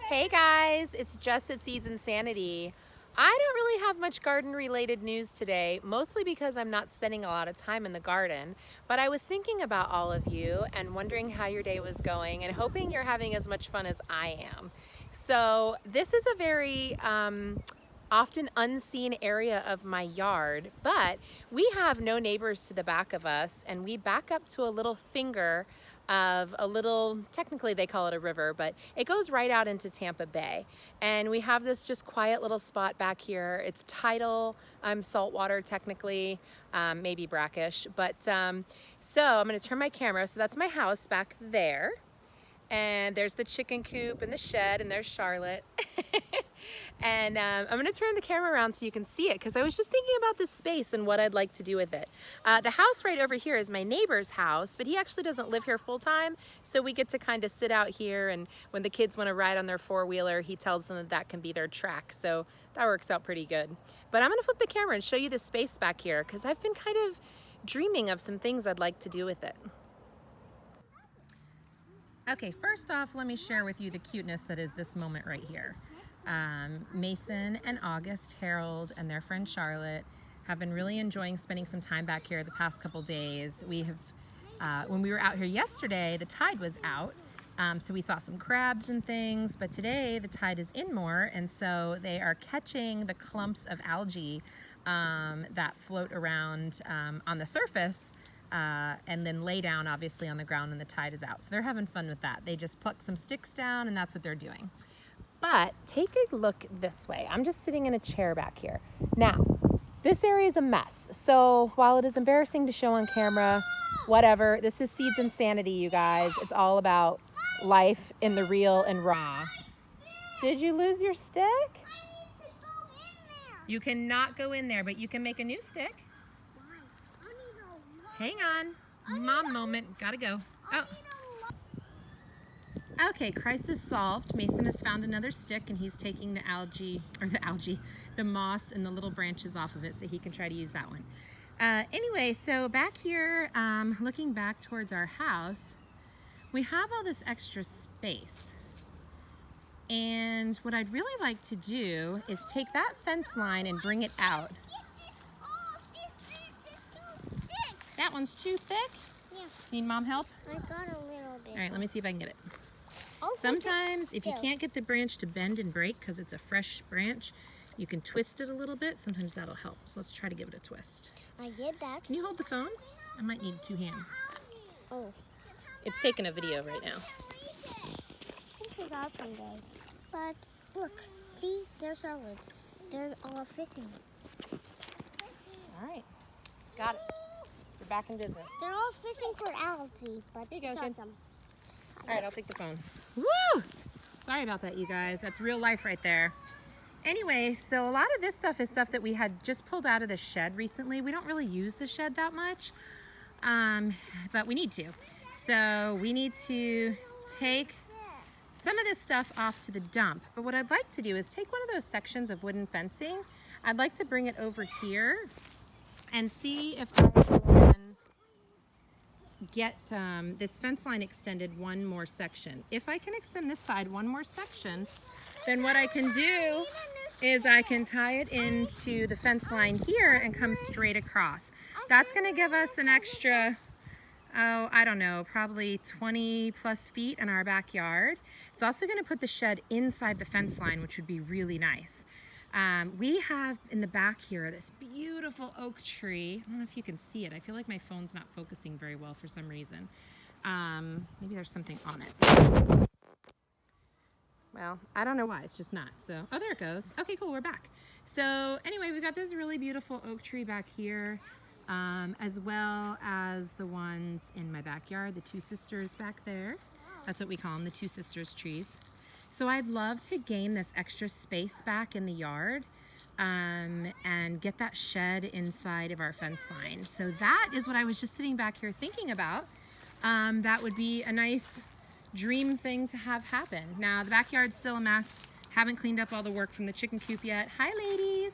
Hey guys, it's Jess at Seeds Insanity. I don't really have much garden related news today, mostly because I'm not spending a lot of time in the garden, but I was thinking about all of you and wondering how your day was going and hoping you're having as much fun as I am. So this is a very often unseen area of my yard, but we have no neighbors to the back of us, and we back up to a little finger of a little, technically they call it a river, but it goes right out into Tampa Bay. And we have this just quiet little spot back here. It's tidal, saltwater technically, maybe brackish. But so I'm gonna turn my camera. So that's my house back there. And there's the chicken coop and the shed, and there's Charlotte. And I'm gonna turn the camera around so you can see it, because I was just thinking about this space and what I'd like to do with it. The house right over here is my neighbor's house, but he actually doesn't live here full time, so we get to kind of sit out here, and when the kids want to ride on their four-wheeler, he tells them that that can be their track, so that works out pretty good. But I'm gonna flip the camera and show you the space back here, because I've been kind of dreaming of some things I'd like to do with it. Okay, first off, let me share with you the cuteness that is this moment right here. Mason and August, Harold, and their friend Charlotte have been really enjoying spending some time back here the past couple days. We have, when we were out here yesterday, the tide was out, so we saw some crabs and things, but today the tide is in more, and so they are catching the clumps of algae that float around on the surface, and then lay down obviously on the ground when the tide is out. So they're having fun with that. They just pluck some sticks down, and that's what they're doing. But take a look this way. I'm just sitting in a chair back here. Now, this area is a mess. So while it is embarrassing to show on camera, whatever, this is Seeds Insanity, you guys. It's all about life in the real and raw. Did you lose your stick? I need to go in there. You cannot go in there, but you can make a new stick. Hang on, mom moment, gotta go. Oh. Okay, crisis solved. Mason has found another stick, and he's taking the moss and the little branches off of it so he can try to use that one. Anyway, so back here, looking back towards our house, we have all this extra space. And what I'd really like to do is take that fence line and bring it out. That one's too thick? Yeah. Need mom help? I got a little bit. All right, let me see if I can get it. Oh, Sometimes if you can't get the branch to bend and break because it's a fresh branch, you can twist it a little bit. Sometimes that'll help. So let's try to give it a twist. I did that. Can you hold the phone? I might need two hands. Oh. It's taking a video right now. I forgot someday. But look, see, there's solid. There's all fishing. All right, got it. We're back in business. They're all fishing for algae, but Here you go, kid. them. All right, I'll take the phone. Woo! Sorry about that, you guys. That's real life right there. Anyway, so a lot of this stuff is stuff that we had just pulled out of the shed recently. We don't really use the shed that much, but we need to. So we need to take some of this stuff off to the dump. But what I'd like to do is take one of those sections of wooden fencing. I'd like to bring it over here and see if I can get this fence line extended one more section. If I can extend this side one more section, then what I can do is I can tie it into the fence line here and come straight across. That's gonna give us an extra, I don't know, probably 20 plus feet in our backyard. It's also gonna put the shed inside the fence line, which would be really nice. We have in the back here this beautiful oak tree. I don't know if you can see it. I feel like my phone's not focusing very well for some reason. Maybe there's something on it. Well, I don't know why, it's just not. So, oh, there it goes. Okay, cool, we're back. So anyway, we've got this really beautiful oak tree back here, as well as the ones in my backyard, the two sisters back there. That's what we call them, the two sisters trees. So I'd love to gain this extra space back in the yard and get that shed inside of our fence line. So that is what I was just sitting back here thinking about. That would be a nice dream thing to have happen. Now the backyard's still a mess. Haven't cleaned up all the work from the chicken coop yet. Hi ladies,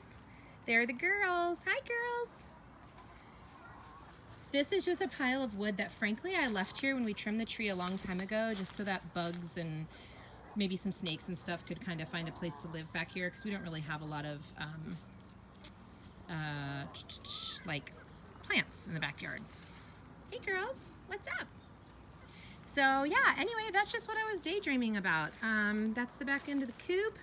they're the girls. Hi girls. This is just a pile of wood that frankly I left here when we trimmed the tree a long time ago, just so that bugs and maybe some snakes and stuff could kind of find a place to live back here, because we don't really have a lot of like plants in the backyard. Hey girls, what's up? So yeah, anyway, that's just what I was daydreaming about. That's the back end of the coop.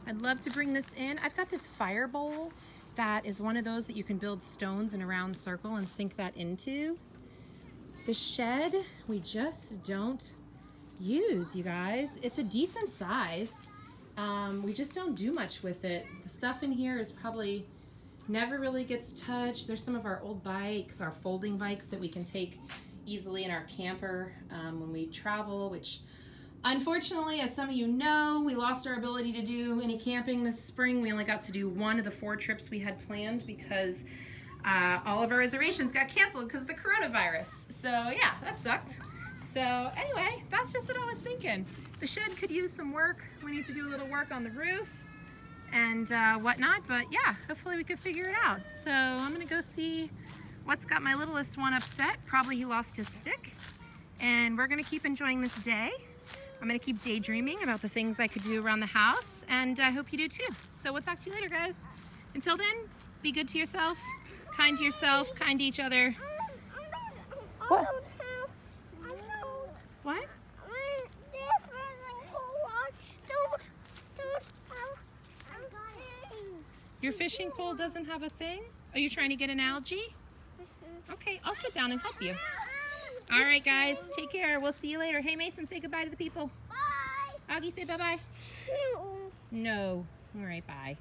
I'd love to bring this in. I've got this fire bowl that is one of those that you can build stones in a round circle and sink that into. The shed, we just don't use, you guys. It's a decent size. We just don't do much with it. The stuff in here is probably never really gets touched. There's some of our old bikes, our folding bikes that we can take easily in our camper when we travel, which unfortunately, as some of you know, we lost our ability to do any camping this spring. We only got to do one of the 4 trips we had planned because all of our reservations got canceled because of the coronavirus. So yeah, that sucked. So anyway, that's just what I was thinking. The shed could use some work. We need to do a little work on the roof and whatnot, but yeah, hopefully we could figure it out. So I'm gonna go see what's got my littlest one upset. Probably he lost his stick. And we're gonna keep enjoying this day. I'm gonna keep daydreaming about the things I could do around the house, and I hope you do too. So we'll talk to you later, guys. Until then, be good to yourself, kind to each other. What? What? Your fishing pole doesn't have a thing? Are you trying to get an algae? Okay, I'll sit down and help you. All right, guys, take care. We'll see you later. Hey, Mason, say goodbye to the people. Bye. Augie, say bye-bye. No. All right, bye.